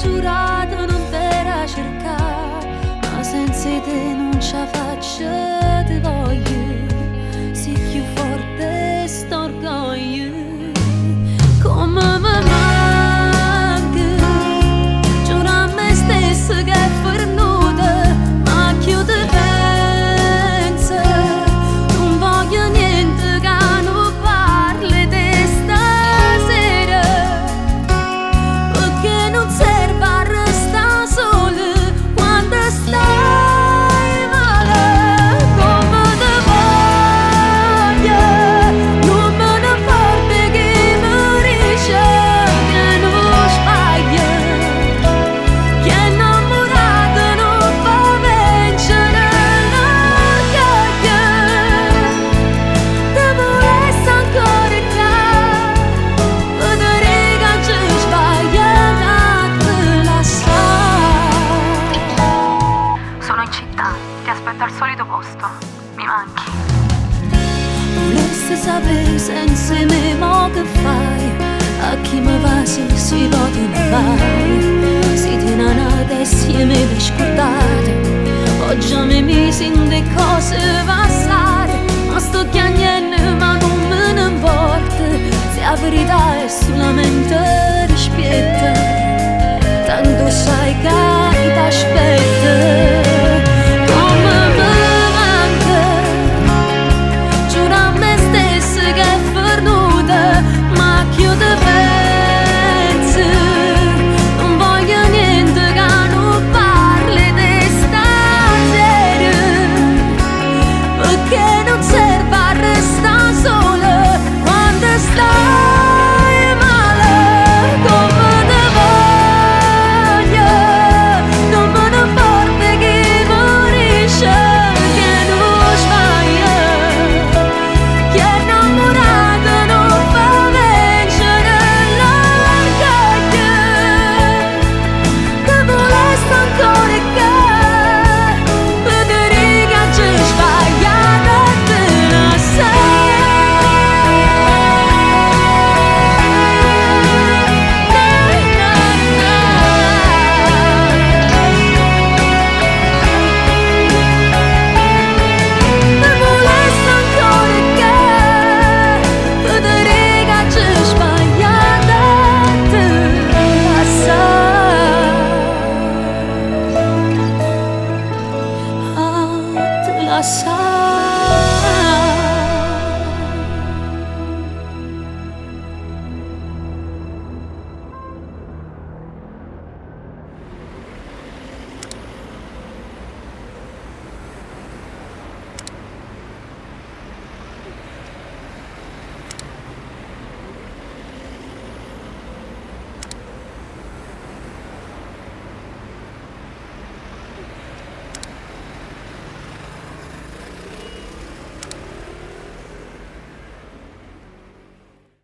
giurato non te cercare, ma senza te non ce la faccio, ti voglio, sì più forte sto orgoglio. Come mi manca, giuro a me stesso che è fornuta, ma più ti penso, non voglio niente che non parli di stasera, perché non serve a restare sole quando stai male. Come ti voglio, non me ne porti che mi dice che non sbaglio, che innamorato non fa vincere l'orgoglio. Devo essere ancora qua, vedere che ci sbaglio e te la sai. Sono in città, ti aspetto al solito posto. Mi manchi. Volessi sapere senza me mo che fai, a chi mi va se si può te ne vai. Si tiene una assieme per scordare, oggi mi misi in le cose passate, ma sto chiagnendo ma non me ne importa, se la verità è solamente